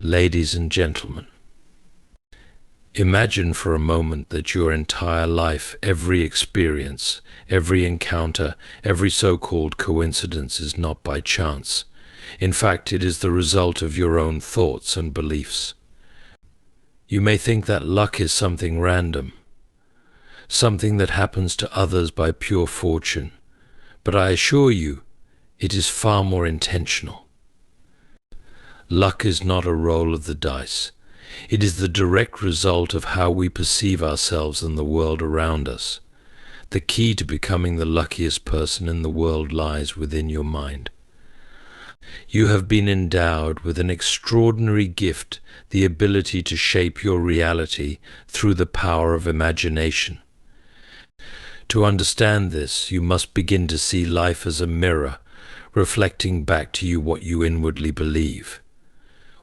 Ladies and gentlemen, imagine for a moment that your entire life, every experience, every encounter, every so-called coincidence is not by chance. In fact, it is the result of your own thoughts and beliefs. You may think that luck is something random, something that happens to others by pure fortune, but I assure you, it is far more intentional. Luck is not a roll of the dice. It is the direct result of how we perceive ourselves and the world around us. The key to becoming the luckiest person in the world lies within your mind. You have been endowed with an extraordinary gift, the ability to shape your reality through the power of imagination. To understand this, you must begin to see life as a mirror, reflecting back to you what you inwardly believe.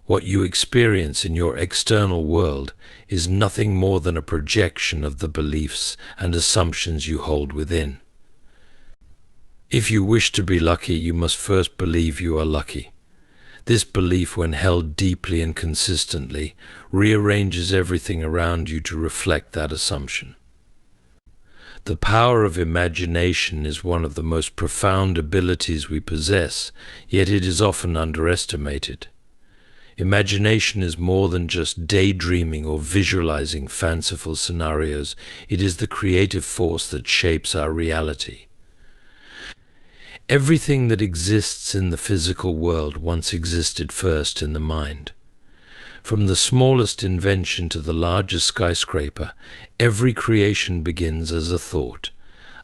What you experience in your external world is nothing more than a projection of the beliefs and assumptions you hold within. If you wish to be lucky, you must first believe you are lucky. This belief, when held deeply and consistently, rearranges everything around you to reflect that assumption. The power of imagination is one of the most profound abilities we possess, yet it is often underestimated. Imagination is more than just daydreaming or visualizing fanciful scenarios. It is the creative force that shapes our reality. Everything that exists in the physical world once existed first in the mind. From the smallest invention to the largest skyscraper, every creation begins as a thought,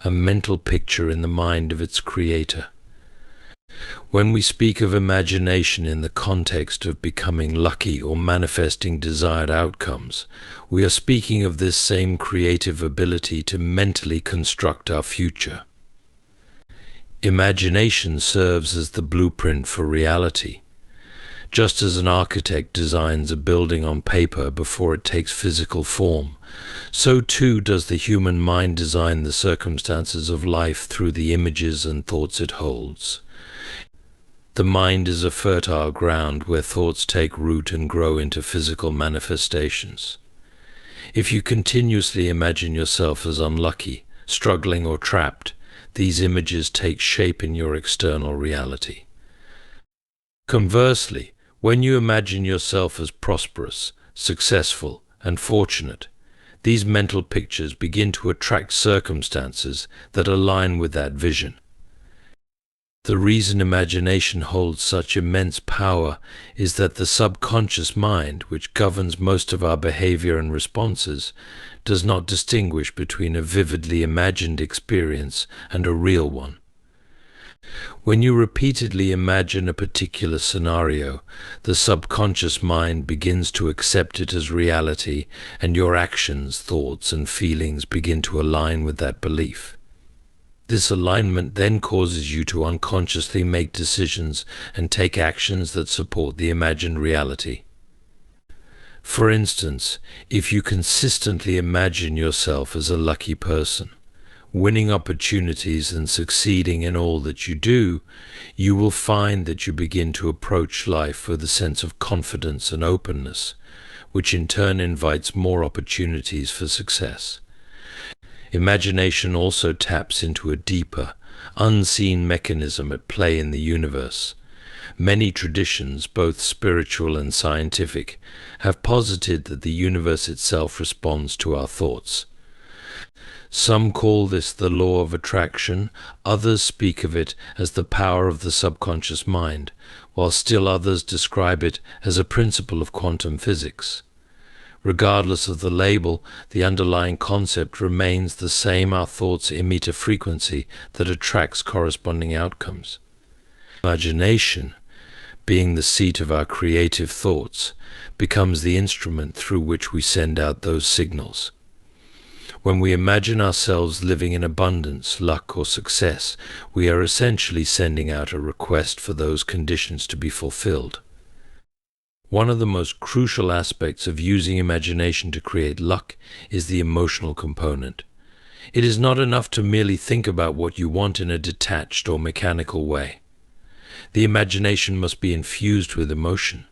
a mental picture in the mind of its creator. When we speak of imagination in the context of becoming lucky or manifesting desired outcomes, we are speaking of this same creative ability to mentally construct our future. Imagination serves as the blueprint for reality. Just as an architect designs a building on paper before it takes physical form, so too does the human mind design the circumstances of life through the images and thoughts it holds. The mind is a fertile ground where thoughts take root and grow into physical manifestations. If you continuously imagine yourself as unlucky, struggling, or trapped, these images take shape in your external reality. Conversely, when you imagine yourself as prosperous, successful, and fortunate, these mental pictures begin to attract circumstances that align with that vision. The reason imagination holds such immense power is that the subconscious mind, which governs most of our behavior and responses, does not distinguish between a vividly imagined experience and a real one. When you repeatedly imagine a particular scenario, the subconscious mind begins to accept it as reality, and your actions, thoughts, and feelings begin to align with that belief. This alignment then causes you to unconsciously make decisions and take actions that support the imagined reality. For instance, if you consistently imagine yourself as a lucky person, winning opportunities and succeeding in all that you do, you will find that you begin to approach life with a sense of confidence and openness, which in turn invites more opportunities for success. Imagination also taps into a deeper, unseen mechanism at play in the universe. Many traditions, both spiritual and scientific, have posited that the universe itself responds to our thoughts. Some call this the law of attraction, others speak of it as the power of the subconscious mind, while still others describe it as a principle of quantum physics. Regardless of the label, the underlying concept remains the same. Our thoughts emit a frequency that attracts corresponding outcomes. Imagination, being the seat of our creative thoughts, becomes the instrument through which we send out those signals. When we imagine ourselves living in abundance, luck, or success, we are essentially sending out a request for those conditions to be fulfilled. One of the most crucial aspects of using imagination to create luck is the emotional component. It is not enough to merely think about what you want in a detached or mechanical way. The imagination must be infused with emotion.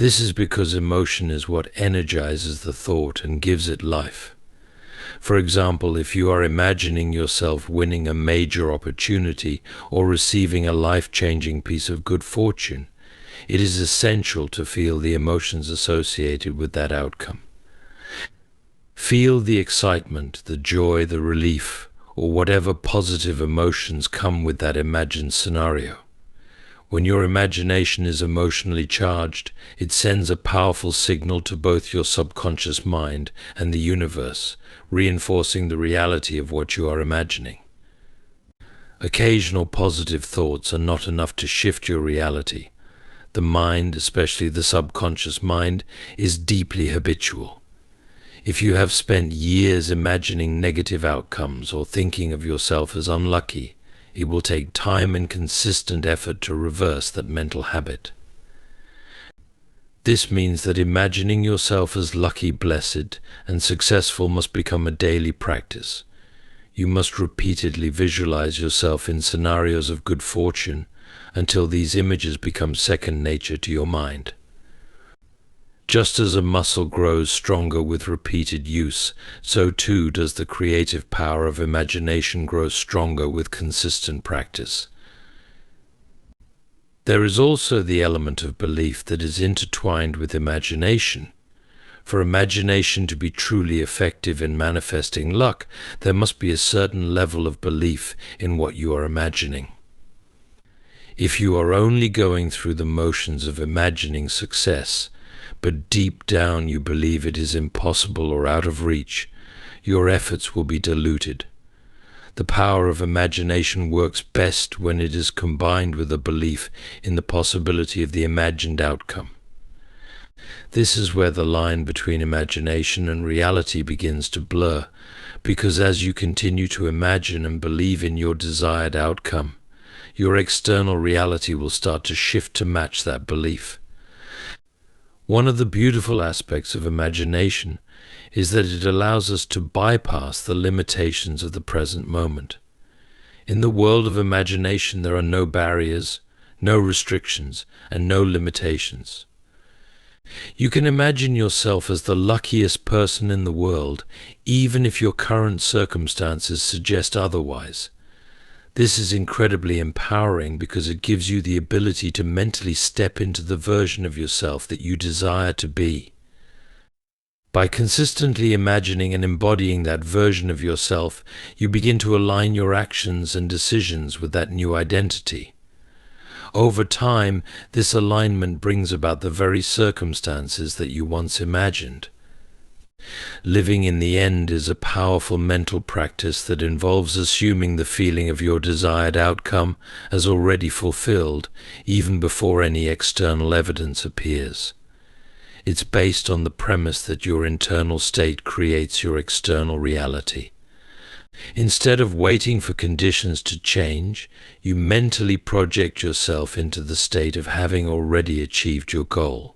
This is because emotion is what energizes the thought and gives it life. For example, if you are imagining yourself winning a major opportunity or receiving a life-changing piece of good fortune, it is essential to feel the emotions associated with that outcome. Feel the excitement, the joy, the relief, or whatever positive emotions come with that imagined scenario. When your imagination is emotionally charged, it sends a powerful signal to both your subconscious mind and the universe, reinforcing the reality of what you are imagining. Occasional positive thoughts are not enough to shift your reality. The mind, especially the subconscious mind, is deeply habitual. If you have spent years imagining negative outcomes or thinking of yourself as unlucky, it will take time and consistent effort to reverse that mental habit. This means that imagining yourself as lucky, blessed, and successful must become a daily practice. You must repeatedly visualize yourself in scenarios of good fortune until these images become second nature to your mind. Just as a muscle grows stronger with repeated use, so too does the creative power of imagination grow stronger with consistent practice. There is also the element of belief that is intertwined with imagination. For imagination to be truly effective in manifesting luck, there must be a certain level of belief in what you are imagining. If you are only going through the motions of imagining success, but deep down you believe it is impossible or out of reach, your efforts will be diluted. The power of imagination works best when it is combined with a belief in the possibility of the imagined outcome. This is where the line between imagination and reality begins to blur, because as you continue to imagine and believe in your desired outcome, your external reality will start to shift to match that belief. One of the beautiful aspects of imagination is that it allows us to bypass the limitations of the present moment. In the world of imagination, there are no barriers, no restrictions, and no limitations. You can imagine yourself as the luckiest person in the world, even if your current circumstances suggest otherwise. This is incredibly empowering because it gives you the ability to mentally step into the version of yourself that you desire to be. By consistently imagining and embodying that version of yourself, you begin to align your actions and decisions with that new identity. Over time, this alignment brings about the very circumstances that you once imagined. Living in the end is a powerful mental practice that involves assuming the feeling of your desired outcome as already fulfilled, even before any external evidence appears. It's based on the premise that your internal state creates your external reality. Instead of waiting for conditions to change, you mentally project yourself into the state of having already achieved your goal.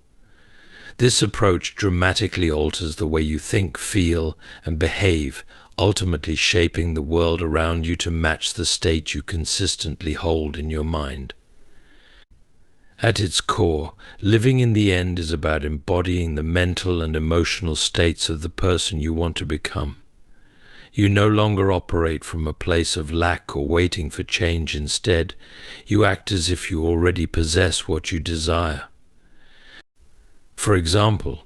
This approach dramatically alters the way you think, feel, and behave, ultimately shaping the world around you to match the state you consistently hold in your mind. At its core, living in the end is about embodying the mental and emotional states of the person you want to become. You no longer operate from a place of lack or waiting for change. Instead, you act as if you already possess what you desire. For example,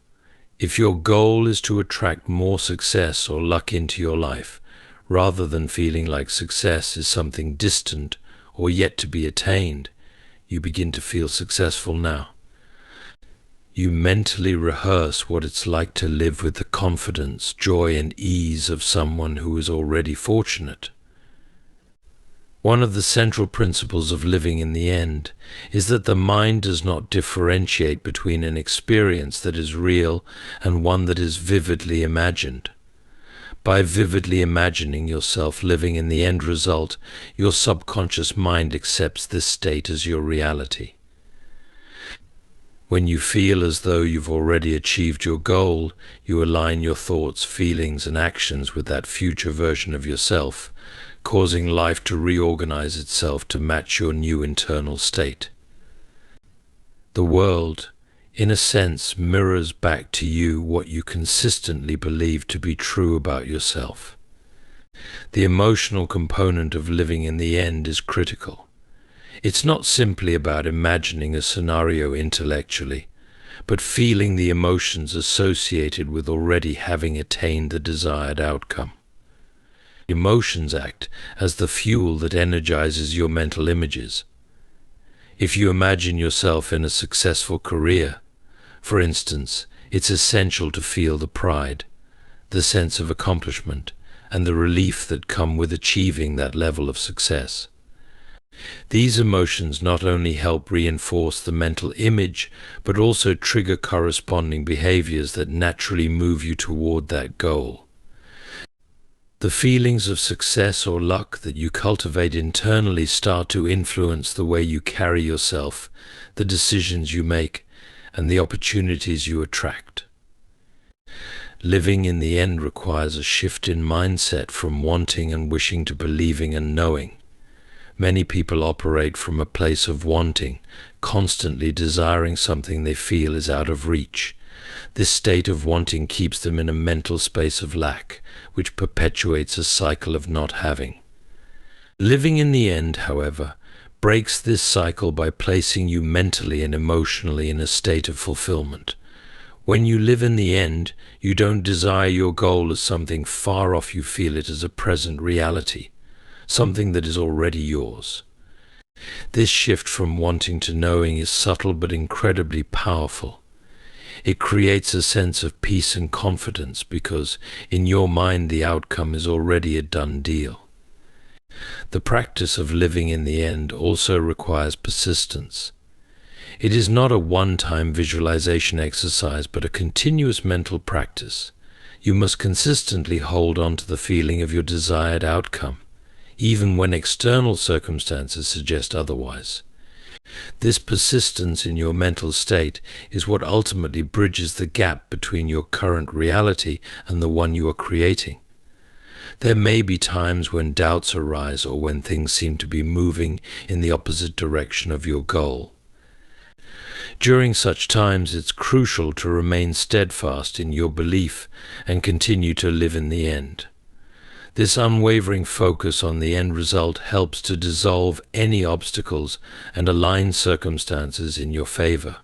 if your goal is to attract more success or luck into your life, rather than feeling like success is something distant or yet to be attained, you begin to feel successful now. You mentally rehearse what it's like to live with the confidence, joy, and ease of someone who is already fortunate. One of the central principles of living in the end is that the mind does not differentiate between an experience that is real and one that is vividly imagined. By vividly imagining yourself living in the end result, your subconscious mind accepts this state as your reality. When you feel as though you've already achieved your goal, you align your thoughts, feelings, and actions with that future version of yourself, causing life to reorganize itself to match your new internal state. The world, in a sense, mirrors back to you what you consistently believe to be true about yourself. The emotional component of living in the end is critical. It's not simply about imagining a scenario intellectually, but feeling the emotions associated with already having attained the desired outcome. Emotions act as the fuel that energizes your mental images. If you imagine yourself in a successful career, for instance, it's essential to feel the pride, the sense of accomplishment, and the relief that come with achieving that level of success. These emotions not only help reinforce the mental image, but also trigger corresponding behaviors that naturally move you toward that goal. The feelings of success or luck that you cultivate internally start to influence the way you carry yourself, the decisions you make, and the opportunities you attract. Living in the end requires a shift in mindset from wanting and wishing to believing and knowing. Many people operate from a place of wanting, constantly desiring something they feel is out of reach. This state of wanting keeps them in a mental space of lack, which perpetuates a cycle of not having. Living in the end, however, breaks this cycle by placing you mentally and emotionally in a state of fulfillment. When you live in the end, you don't desire your goal as something far off, you feel it as a present reality, something that is already yours. This shift from wanting to knowing is subtle but incredibly powerful. It creates a sense of peace and confidence because, in your mind, the outcome is already a done deal. The practice of living in the end also requires persistence. It is not a one-time visualization exercise, but a continuous mental practice. You must consistently hold on to the feeling of your desired outcome, even when external circumstances suggest otherwise. This persistence in your mental state is what ultimately bridges the gap between your current reality and the one you are creating. There may be times when doubts arise or when things seem to be moving in the opposite direction of your goal. During such times, it's crucial to remain steadfast in your belief and continue to live in the end. This unwavering focus on the end result helps to dissolve any obstacles and align circumstances in your favor.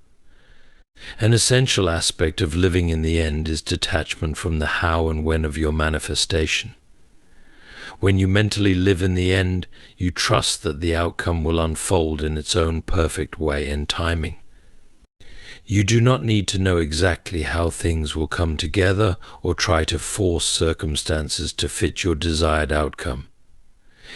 An essential aspect of living in the end is detachment from the how and when of your manifestation. When you mentally live in the end, you trust that the outcome will unfold in its own perfect way and timing. You do not need to know exactly how things will come together or try to force circumstances to fit your desired outcome.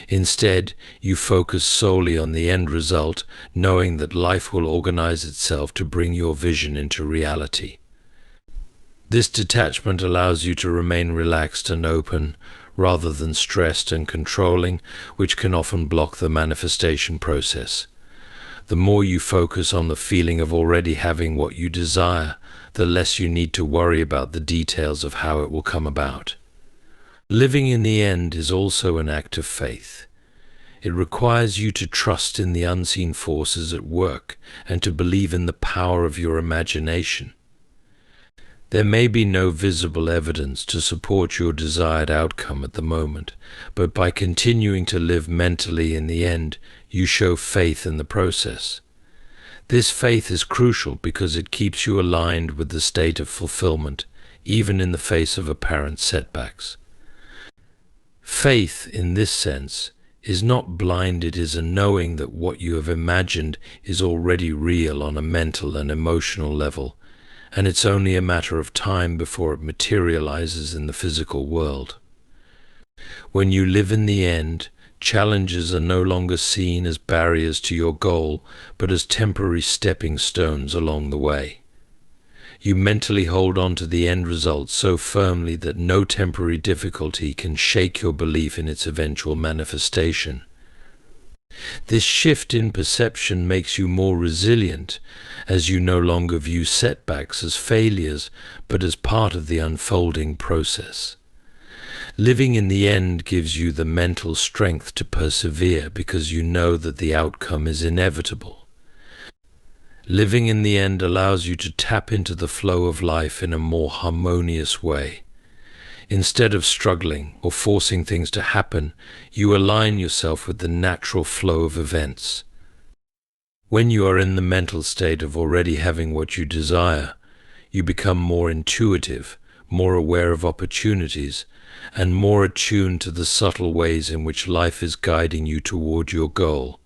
Instead, you focus solely on the end result, knowing that life will organize itself to bring your vision into reality. This detachment allows you to remain relaxed and open, rather than stressed and controlling, which can often block the manifestation process. The more you focus on the feeling of already having what you desire, the less you need to worry about the details of how it will come about. Living in the end is also an act of faith. It requires you to trust in the unseen forces at work and to believe in the power of your imagination. There may be no visible evidence to support your desired outcome at the moment, but by continuing to live mentally in the end, you show faith in the process. This faith is crucial because it keeps you aligned with the state of fulfillment, even in the face of apparent setbacks. Faith, in this sense, is not blind, it is a knowing that what you have imagined is already real on a mental and emotional level, and it's only a matter of time before it materializes in the physical world. When you live in the end, challenges are no longer seen as barriers to your goal, but as temporary stepping stones along the way. You mentally hold on to the end result so firmly that no temporary difficulty can shake your belief in its eventual manifestation. This shift in perception makes you more resilient, as you no longer view setbacks as failures, but as part of the unfolding process. Living in the end gives you the mental strength to persevere because you know that the outcome is inevitable. Living in the end allows you to tap into the flow of life in a more harmonious way. Instead of struggling or forcing things to happen, you align yourself with the natural flow of events. When you are in the mental state of already having what you desire, you become more intuitive, more aware of opportunities, and more attuned to the subtle ways in which life is guiding you toward your goal.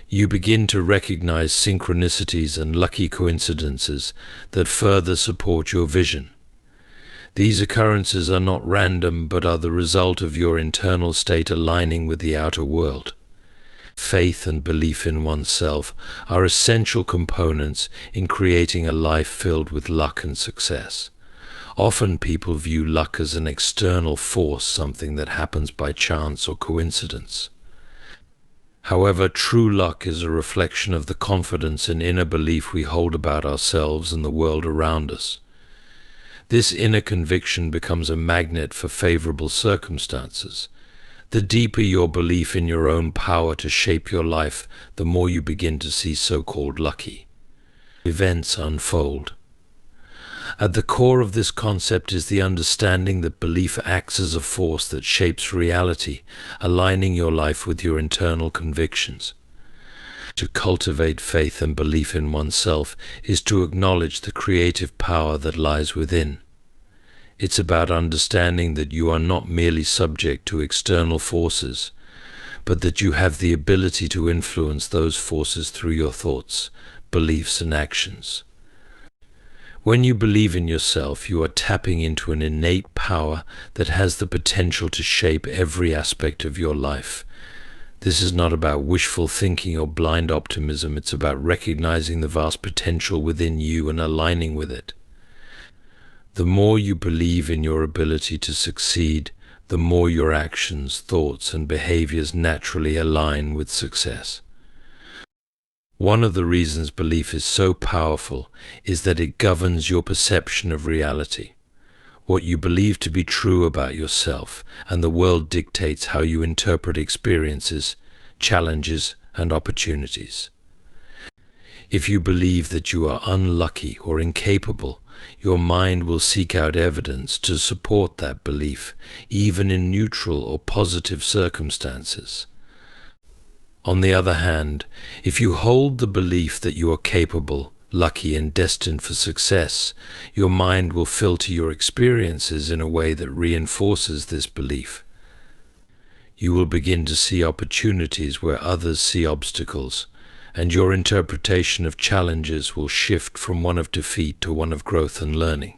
You begin to recognize synchronicities and lucky coincidences that further support your vision. These occurrences are not random, but are the result of your internal state aligning with the outer world. Faith and belief in oneself are essential components in creating a life filled with luck and success. Often people view luck as an external force, something that happens by chance or coincidence. However, true luck is a reflection of the confidence and inner belief we hold about ourselves and the world around us. This inner conviction becomes a magnet for favorable circumstances. The deeper your belief in your own power to shape your life, the more you begin to see so-called lucky events unfold. At the core of this concept is the understanding that belief acts as a force that shapes reality, aligning your life with your internal convictions. To cultivate faith and belief in oneself is to acknowledge the creative power that lies within. It's about understanding that you are not merely subject to external forces, but that you have the ability to influence those forces through your thoughts, beliefs, and actions. When you believe in yourself, you are tapping into an innate power that has the potential to shape every aspect of your life. This is not about wishful thinking or blind optimism. It's about recognizing the vast potential within you and aligning with it. The more you believe in your ability to succeed, the more your actions, thoughts, and behaviors naturally align with success. One of the reasons belief is so powerful is that it governs your perception of reality. What you believe to be true about yourself and the world dictates how you interpret experiences, challenges, and opportunities. If you believe that you are unlucky or incapable, your mind will seek out evidence to support that belief, even in neutral or positive circumstances. On the other hand, if you hold the belief that you are capable, lucky, and destined for success, your mind will filter your experiences in a way that reinforces this belief. You will begin to see opportunities where others see obstacles, and your interpretation of challenges will shift from one of defeat to one of growth and learning.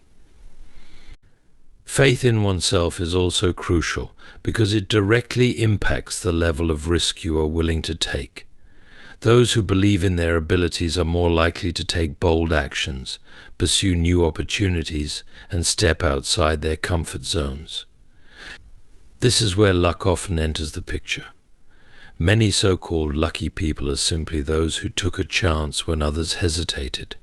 Faith in oneself is also crucial because it directly impacts the level of risk you are willing to take. Those who believe in their abilities are more likely to take bold actions, pursue new opportunities, and step outside their comfort zones. This is where luck often enters the picture. Many so-called lucky people are simply those who took a chance when others hesitated.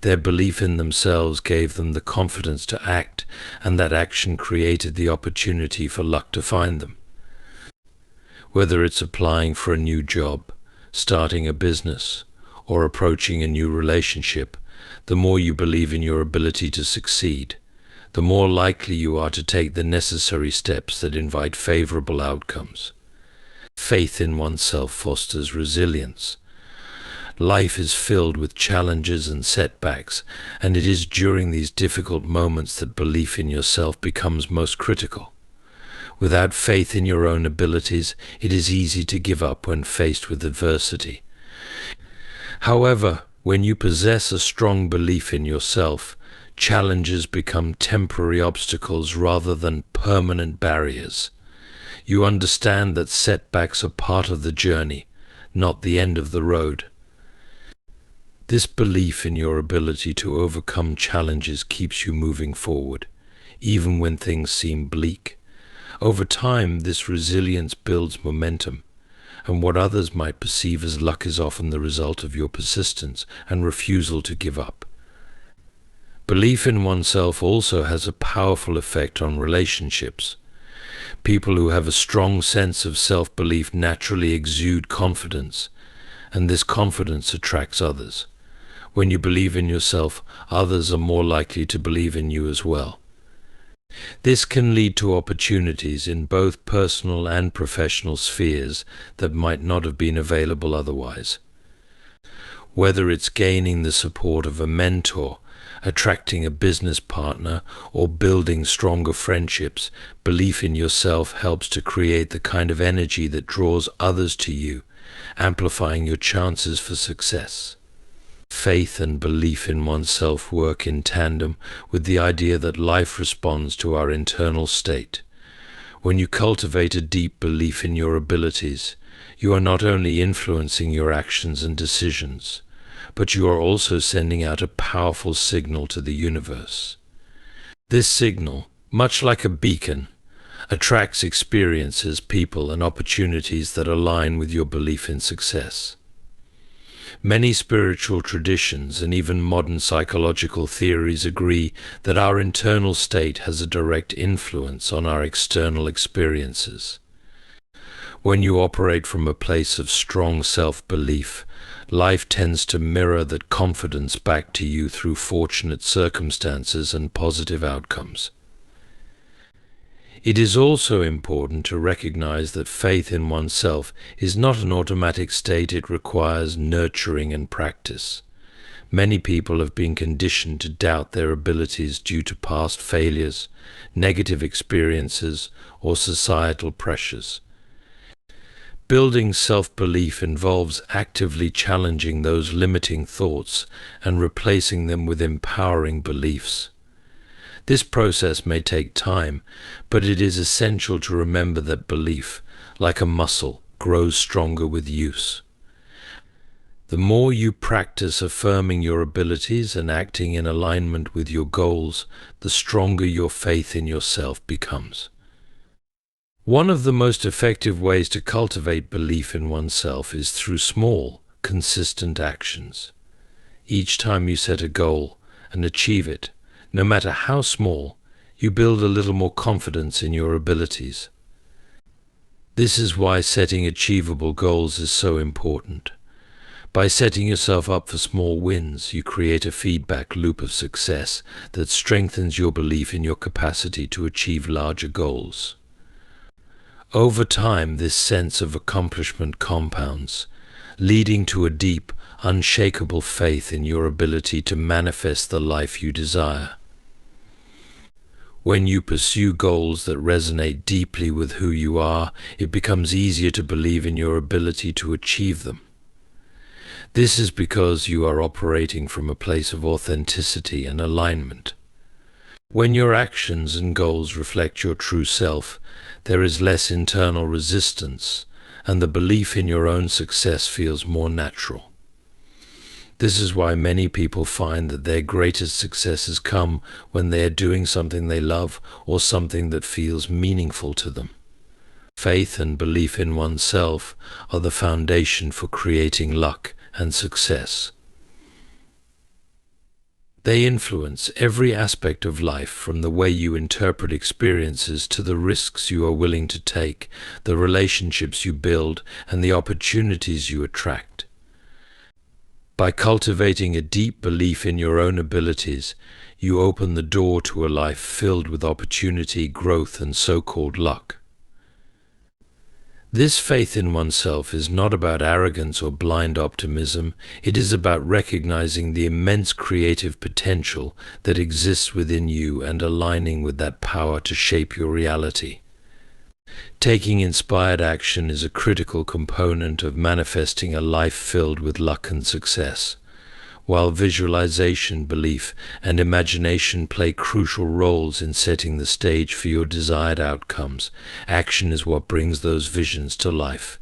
Their belief in themselves gave them the confidence to act, and that action created the opportunity for luck to find them. Whether it's applying for a new job, starting a business, or approaching a new relationship, the more you believe in your ability to succeed, the more likely you are to take the necessary steps that invite favorable outcomes. Faith in oneself fosters resilience. Life is filled with challenges and setbacks, and it is during these difficult moments that belief in yourself becomes most critical. Without faith in your own abilities, it is easy to give up when faced with adversity. However, when you possess a strong belief in yourself, challenges become temporary obstacles rather than permanent barriers. You understand that setbacks are part of the journey, not the end of the road. This belief in your ability to overcome challenges keeps you moving forward, even when things seem bleak. Over time, this resilience builds momentum, and what others might perceive as luck is often the result of your persistence and refusal to give up. Belief in oneself also has a powerful effect on relationships. People who have a strong sense of self-belief naturally exude confidence, and this confidence attracts others. When you believe in yourself, others are more likely to believe in you as well. This can lead to opportunities in both personal and professional spheres that might not have been available otherwise. Whether it's gaining the support of a mentor, attracting a business partner, or building stronger friendships, belief in yourself helps to create the kind of energy that draws others to you, amplifying your chances for success. Faith and belief in oneself work in tandem with the idea that life responds to our internal state. When you cultivate a deep belief in your abilities, you are not only influencing your actions and decisions, but you are also sending out a powerful signal to the universe. This signal, much like a beacon, attracts experiences, people, and opportunities that align with your belief in success. Many spiritual traditions and even modern psychological theories agree that our internal state has a direct influence on our external experiences. When you operate from a place of strong self-belief, life tends to mirror that confidence back to you through fortunate circumstances and positive outcomes. It is also important to recognize that faith in oneself is not an automatic state. It requires nurturing and practice. Many people have been conditioned to doubt their abilities due to past failures, negative experiences, or societal pressures. Building self-belief involves actively challenging those limiting thoughts and replacing them with empowering beliefs. This process may take time, but it is essential to remember that belief, like a muscle, grows stronger with use. The more you practice affirming your abilities and acting in alignment with your goals, the stronger your faith in yourself becomes. One of the most effective ways to cultivate belief in oneself is through small, consistent actions. Each time you set a goal and achieve it, no matter how small, you build a little more confidence in your abilities. This is why setting achievable goals is so important. By setting yourself up for small wins, you create a feedback loop of success that strengthens your belief in your capacity to achieve larger goals. Over time, this sense of accomplishment compounds, leading to a deep, unshakable faith in your ability to manifest the life you desire. When you pursue goals that resonate deeply with who you are, it becomes easier to believe in your ability to achieve them. This is because you are operating from a place of authenticity and alignment. When your actions and goals reflect your true self, there is less internal resistance, and the belief in your own success feels more natural. This is why many people find that their greatest successes come when they are doing something they love or something that feels meaningful to them. Faith and belief in oneself are the foundation for creating luck and success. They influence every aspect of life, from the way you interpret experiences to the risks you are willing to take, the relationships you build, and the opportunities you attract. By cultivating a deep belief in your own abilities, you open the door to a life filled with opportunity, growth, and so-called luck. This faith in oneself is not about arrogance or blind optimism. It is about recognizing the immense creative potential that exists within you and aligning with that power to shape your reality. Taking inspired action is a critical component of manifesting a life filled with luck and success. While visualization, belief, and imagination play crucial roles in setting the stage for your desired outcomes, action is what brings those visions to life.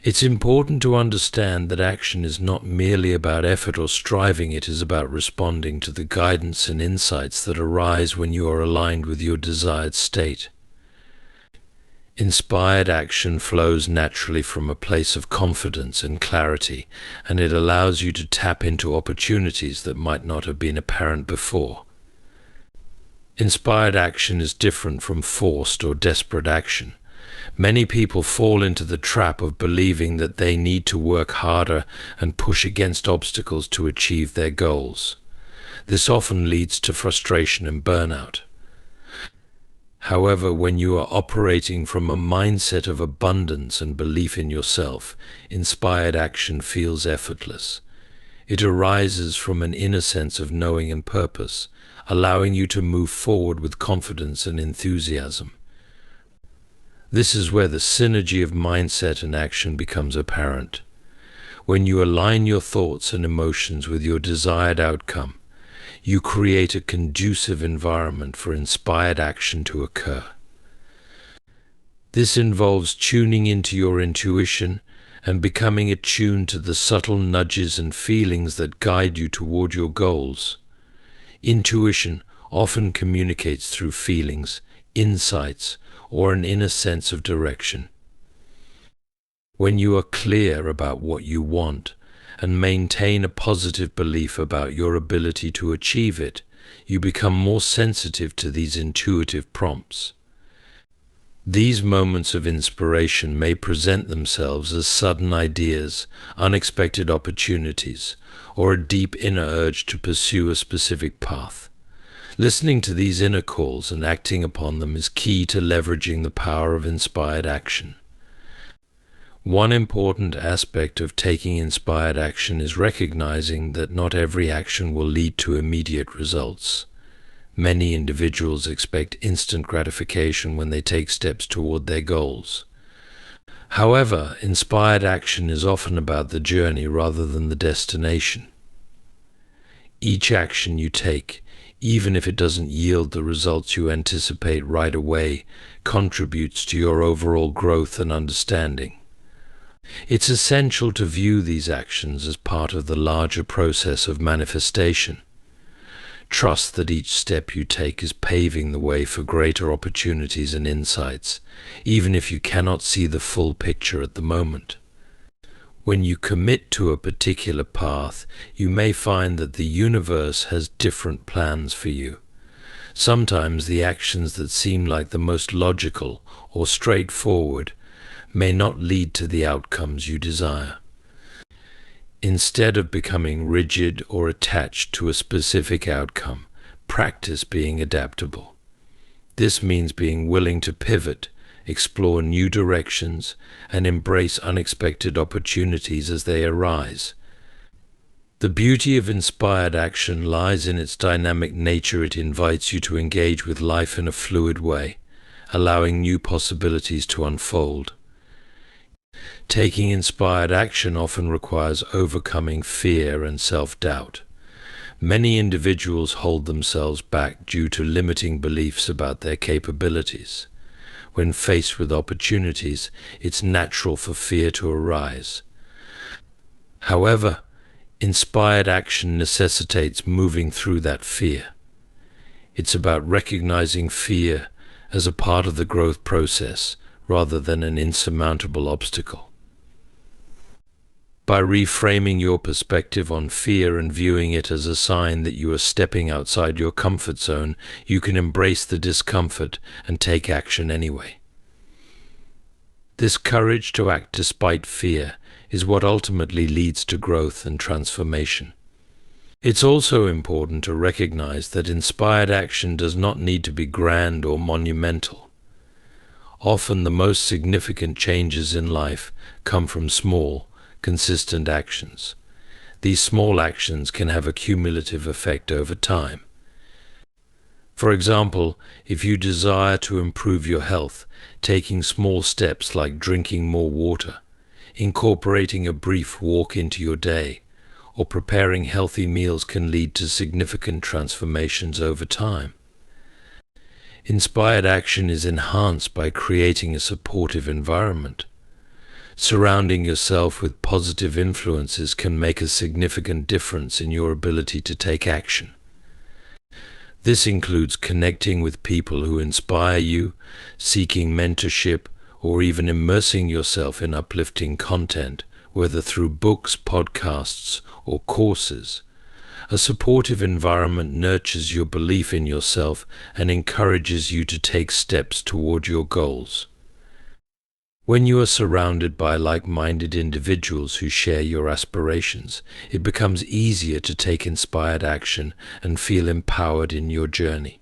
It's important to understand that action is not merely about effort or striving. It is about responding to the guidance and insights that arise when you are aligned with your desired state. Inspired action flows naturally from a place of confidence and clarity, and it allows you to tap into opportunities that might not have been apparent before. Inspired action is different from forced or desperate action. Many people fall into the trap of believing that they need to work harder and push against obstacles to achieve their goals. This often leads to frustration and burnout. However, when you are operating from a mindset of abundance and belief in yourself, inspired action feels effortless. It arises from an inner sense of knowing and purpose, allowing you to move forward with confidence and enthusiasm. This is where the synergy of mindset and action becomes apparent. When you align your thoughts and emotions with your desired outcome, you create a conducive environment for inspired action to occur. This involves tuning into your intuition and becoming attuned to the subtle nudges and feelings that guide you toward your goals. Intuition often communicates through feelings, insights, or an inner sense of direction. When you are clear about what you want and maintain a positive belief about your ability to achieve it, you become more sensitive to these intuitive prompts. These moments of inspiration may present themselves as sudden ideas, unexpected opportunities, or a deep inner urge to pursue a specific path. Listening to these inner calls and acting upon them is key to leveraging the power of inspired action. One important aspect of taking inspired action is recognizing that not every action will lead to immediate results. Many individuals expect instant gratification when they take steps toward their goals. However, inspired action is often about the journey rather than the destination. Each action you take, even if it doesn't yield the results you anticipate right away, contributes to your overall growth and understanding. It's essential to view these actions as part of the larger process of manifestation. Trust that each step you take is paving the way for greater opportunities and insights, even if you cannot see the full picture at the moment. When you commit to a particular path, you may find that the universe has different plans for you. Sometimes the actions that seem like the most logical or straightforward may not lead to the outcomes you desire. Instead of becoming rigid or attached to a specific outcome, practice being adaptable. This means being willing to pivot, explore new directions, and embrace unexpected opportunities as they arise. The beauty of inspired action lies in its dynamic nature. It invites you to engage with life in a fluid way, allowing new possibilities to unfold. Taking inspired action often requires overcoming fear and self-doubt. Many individuals hold themselves back due to limiting beliefs about their capabilities. When faced with opportunities, it's natural for fear to arise. However, inspired action necessitates moving through that fear. It's about recognizing fear as a part of the growth process rather than an insurmountable obstacle. By reframing your perspective on fear and viewing it as a sign that you are stepping outside your comfort zone, you can embrace the discomfort and take action anyway. This courage to act despite fear is what ultimately leads to growth and transformation. It's also important to recognize that inspired action does not need to be grand or monumental. Often the most significant changes in life come from small, consistent actions. These small actions can have a cumulative effect over time. For example, if you desire to improve your health, taking small steps like drinking more water, incorporating a brief walk into your day, or preparing healthy meals can lead to significant transformations over time. Inspired action is enhanced by creating a supportive environment. Surrounding yourself with positive influences can make a significant difference in your ability to take action. This includes connecting with people who inspire you, seeking mentorship, or even immersing yourself in uplifting content, whether through books, podcasts, or courses. A supportive environment nurtures your belief in yourself and encourages you to take steps toward your goals. When you are surrounded by like-minded individuals who share your aspirations, it becomes easier to take inspired action and feel empowered in your journey.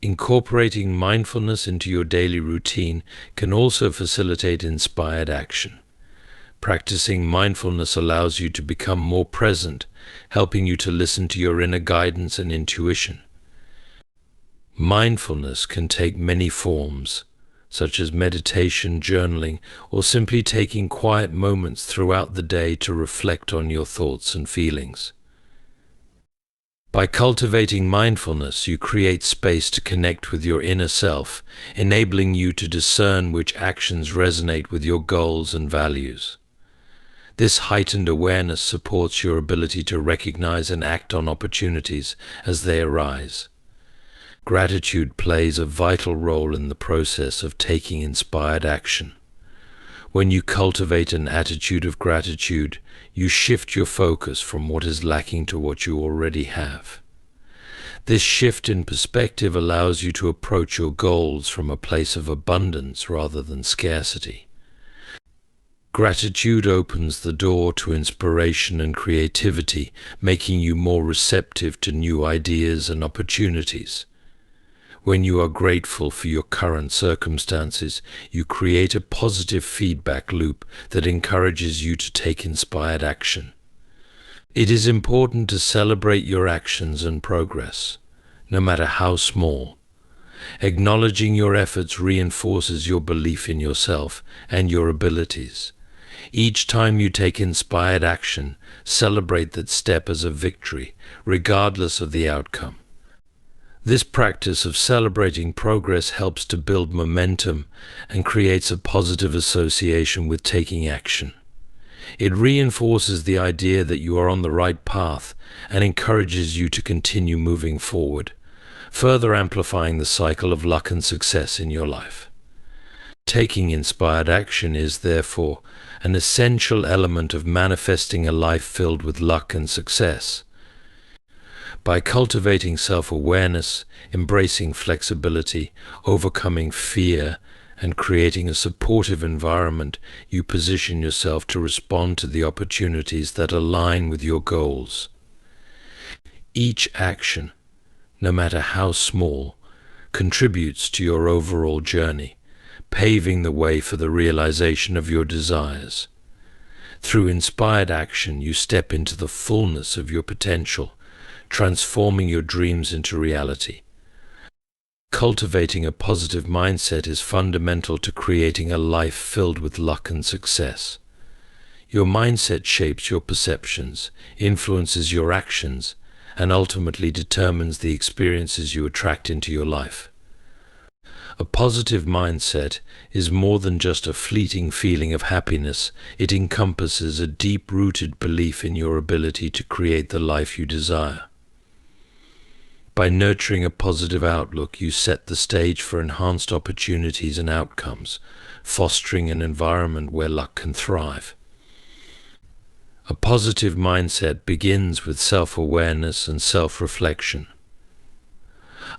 Incorporating mindfulness into your daily routine can also facilitate inspired action. Practicing mindfulness allows you to become more present, helping you to listen to your inner guidance and intuition. Mindfulness can take many forms, such as meditation, journaling, or simply taking quiet moments throughout the day to reflect on your thoughts and feelings. By cultivating mindfulness, you create space to connect with your inner self, enabling you to discern which actions resonate with your goals and values. This heightened awareness supports your ability to recognize and act on opportunities as they arise. Gratitude plays a vital role in the process of taking inspired action. When you cultivate an attitude of gratitude, you shift your focus from what is lacking to what you already have. This shift in perspective allows you to approach your goals from a place of abundance rather than scarcity. Gratitude opens the door to inspiration and creativity, making you more receptive to new ideas and opportunities. When you are grateful for your current circumstances, you create a positive feedback loop that encourages you to take inspired action. It is important to celebrate your actions and progress, no matter how small. Acknowledging your efforts reinforces your belief in yourself and your abilities. Each time you take inspired action, celebrate that step as a victory, regardless of the outcome. This practice of celebrating progress helps to build momentum and creates a positive association with taking action. It reinforces the idea that you are on the right path and encourages you to continue moving forward, further amplifying the cycle of luck and success in your life. Taking inspired action is, therefore, an essential element of manifesting a life filled with luck and success. By cultivating self-awareness, embracing flexibility, overcoming fear, and creating a supportive environment, you position yourself to respond to the opportunities that align with your goals. Each action, no matter how small, contributes to your overall journey, paving the way for the realization of your desires. Through inspired action, you step into the fullness of your potential, transforming your dreams into reality. Cultivating a positive mindset is fundamental to creating a life filled with luck and success. Your mindset shapes your perceptions, influences your actions, and ultimately determines the experiences you attract into your life. A positive mindset is more than just a fleeting feeling of happiness. It encompasses a deep-rooted belief in your ability to create the life you desire. By nurturing a positive outlook, you set the stage for enhanced opportunities and outcomes, fostering an environment where luck can thrive. A positive mindset begins with self-awareness and self-reflection.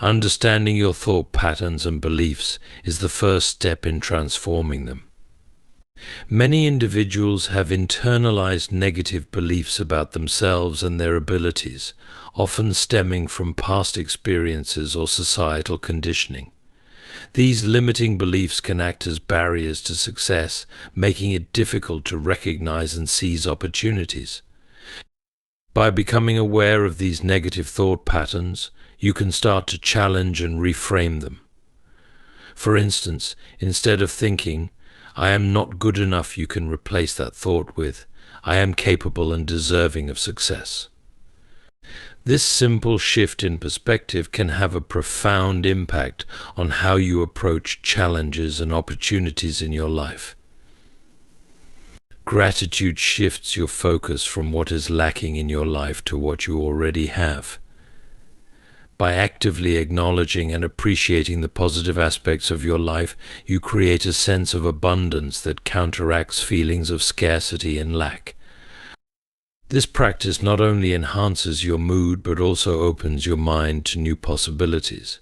Understanding your thought patterns and beliefs is the first step in transforming them. Many individuals have internalized negative beliefs about themselves and their abilities, often stemming from past experiences or societal conditioning. These limiting beliefs can act as barriers to success, making it difficult to recognize and seize opportunities. By becoming aware of these negative thought patterns, you can start to challenge and reframe them. For instance, instead of thinking, "I am not good enough," you can replace that thought with, "I am capable and deserving of success." This simple shift in perspective can have a profound impact on how you approach challenges and opportunities in your life. Gratitude shifts your focus from what is lacking in your life to what you already have. By actively acknowledging and appreciating the positive aspects of your life, you create a sense of abundance that counteracts feelings of scarcity and lack. This practice not only enhances your mood but also opens your mind to new possibilities.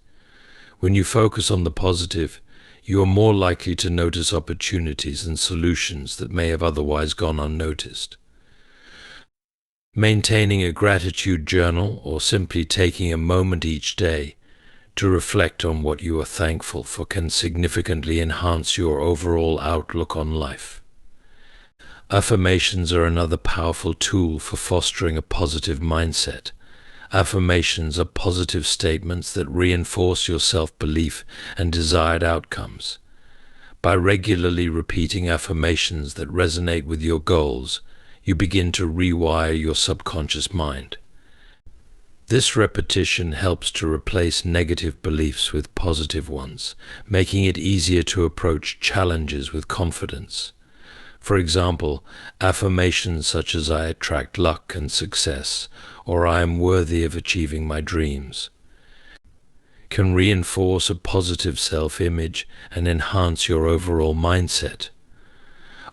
When you focus on the positive, you are more likely to notice opportunities and solutions that may have otherwise gone unnoticed. Maintaining a gratitude journal or simply taking a moment each day to reflect on what you are thankful for can significantly enhance your overall outlook on life. Affirmations are another powerful tool for fostering a positive mindset. Affirmations are positive statements that reinforce your self-belief and desired outcomes. By regularly repeating affirmations that resonate with your goals, you begin to rewire your subconscious mind. This repetition helps to replace negative beliefs with positive ones, making it easier to approach challenges with confidence. For example, affirmations such as "I attract luck and success," or "I am worthy of achieving my dreams," can reinforce a positive self-image and enhance your overall mindset.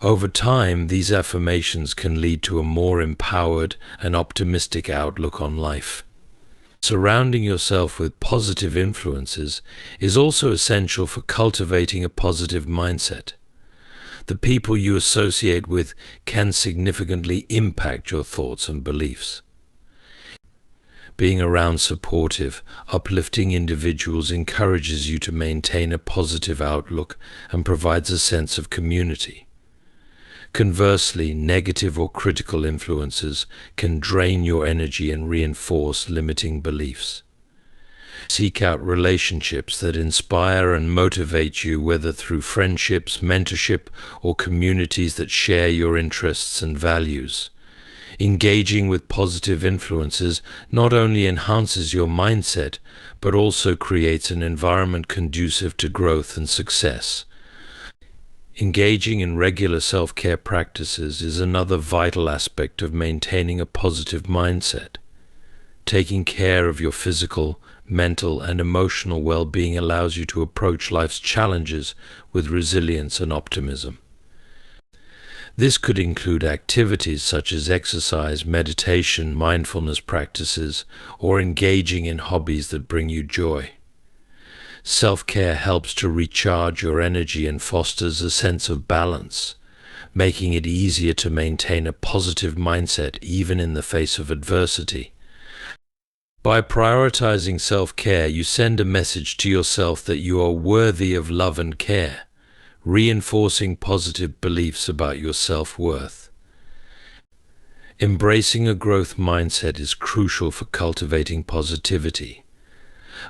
Over time, these affirmations can lead to a more empowered and optimistic outlook on life. Surrounding yourself with positive influences is also essential for cultivating a positive mindset. The people you associate with can significantly impact your thoughts and beliefs. Being around supportive, uplifting individuals encourages you to maintain a positive outlook and provides a sense of community. Conversely, negative or critical influences can drain your energy and reinforce limiting beliefs. Seek out relationships that inspire and motivate you, whether through friendships, mentorship, or communities that share your interests and values. Engaging with positive influences not only enhances your mindset, but also creates an environment conducive to growth and success. Engaging in regular self-care practices is another vital aspect of maintaining a positive mindset. Taking care of your physical, mental, and emotional well-being allows you to approach life's challenges with resilience and optimism. This could include activities such as exercise, meditation, mindfulness practices, or engaging in hobbies that bring you joy. Self-care helps to recharge your energy and fosters a sense of balance, making it easier to maintain a positive mindset even in the face of adversity. By prioritizing self-care, you send a message to yourself that you are worthy of love and care, reinforcing positive beliefs about your self-worth. Embracing a growth mindset is crucial for cultivating positivity.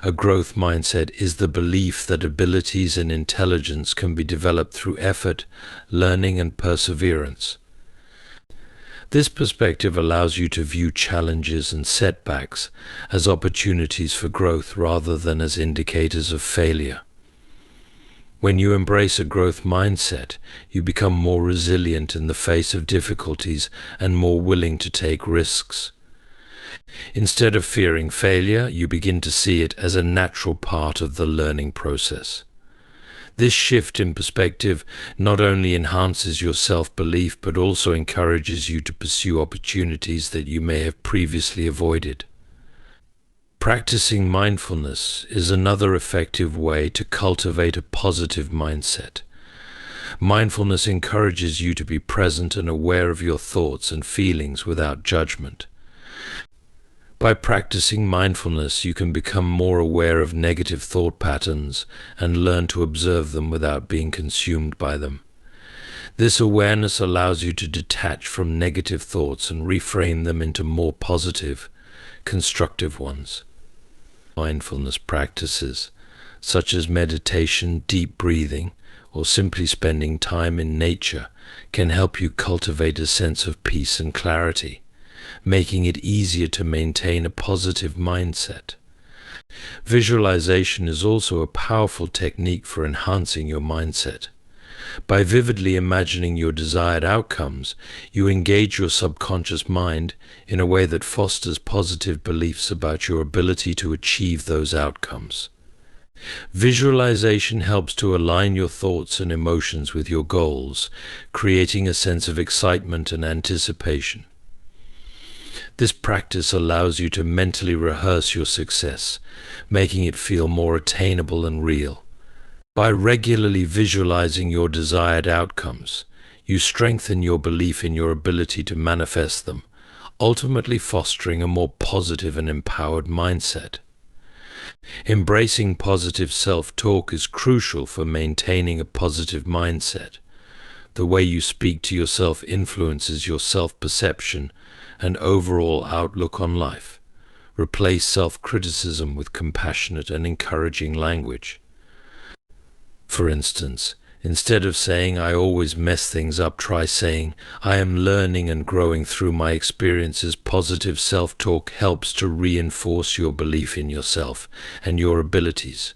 A growth mindset is the belief that abilities and intelligence can be developed through effort, learning, and perseverance. This perspective allows you to view challenges and setbacks as opportunities for growth rather than as indicators of failure. When you embrace a growth mindset, you become more resilient in the face of difficulties and more willing to take risks. Instead of fearing failure, you begin to see it as a natural part of the learning process. This shift in perspective not only enhances your self-belief but also encourages you to pursue opportunities that you may have previously avoided. Practicing mindfulness is another effective way to cultivate a positive mindset. Mindfulness encourages you to be present and aware of your thoughts and feelings without judgment. By practicing mindfulness, you can become more aware of negative thought patterns and learn to observe them without being consumed by them. This awareness allows you to detach from negative thoughts and reframe them into more positive, constructive ones. Mindfulness practices, such as meditation, deep breathing, or simply spending time in nature, can help you cultivate a sense of peace and clarity, making it easier to maintain a positive mindset. Visualization is also a powerful technique for enhancing your mindset. By vividly imagining your desired outcomes, you engage your subconscious mind in a way that fosters positive beliefs about your ability to achieve those outcomes. Visualization helps to align your thoughts and emotions with your goals, creating a sense of excitement and anticipation. This practice allows you to mentally rehearse your success, making it feel more attainable and real. By regularly visualizing your desired outcomes, you strengthen your belief in your ability to manifest them, ultimately fostering a more positive and empowered mindset. Embracing positive self-talk is crucial for maintaining a positive mindset. The way you speak to yourself influences your self-perception and overall outlook on life. Replace self-criticism with compassionate and encouraging language. For instance, instead of saying, "I always mess things up," try saying, "I am learning and growing through my experiences." Positive self-talk helps to reinforce your belief in yourself and your abilities,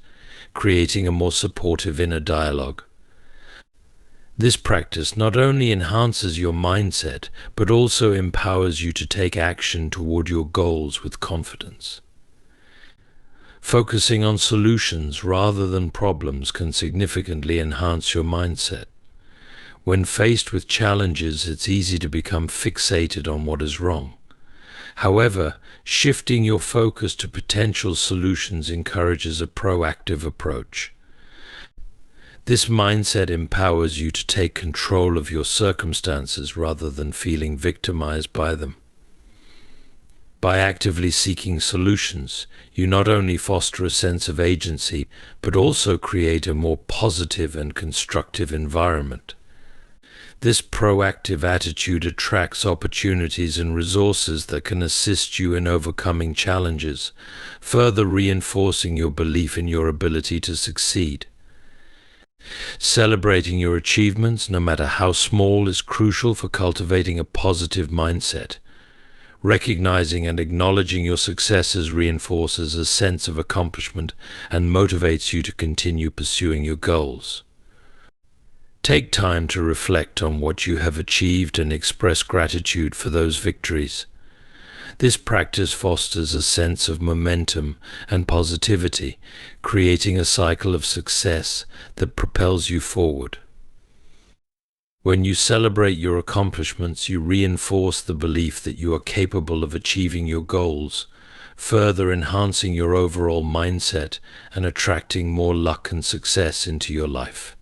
creating a more supportive inner dialogue. This practice not only enhances your mindset, but also empowers you to take action toward your goals with confidence. Focusing on solutions rather than problems can significantly enhance your mindset. When faced with challenges, it's easy to become fixated on what is wrong. However, shifting your focus to potential solutions encourages a proactive approach. This mindset empowers you to take control of your circumstances rather than feeling victimized by them. By actively seeking solutions, you not only foster a sense of agency, but also create a more positive and constructive environment. This proactive attitude attracts opportunities and resources that can assist you in overcoming challenges, further reinforcing your belief in your ability to succeed. Celebrating your achievements, no matter how small, is crucial for cultivating a positive mindset. Recognizing and acknowledging your successes reinforces a sense of accomplishment and motivates you to continue pursuing your goals. Take time to reflect on what you have achieved and express gratitude for those victories. This practice fosters a sense of momentum and positivity, creating a cycle of success that propels you forward. When you celebrate your accomplishments, you reinforce the belief that you are capable of achieving your goals, further enhancing your overall mindset and attracting more luck and success into your life.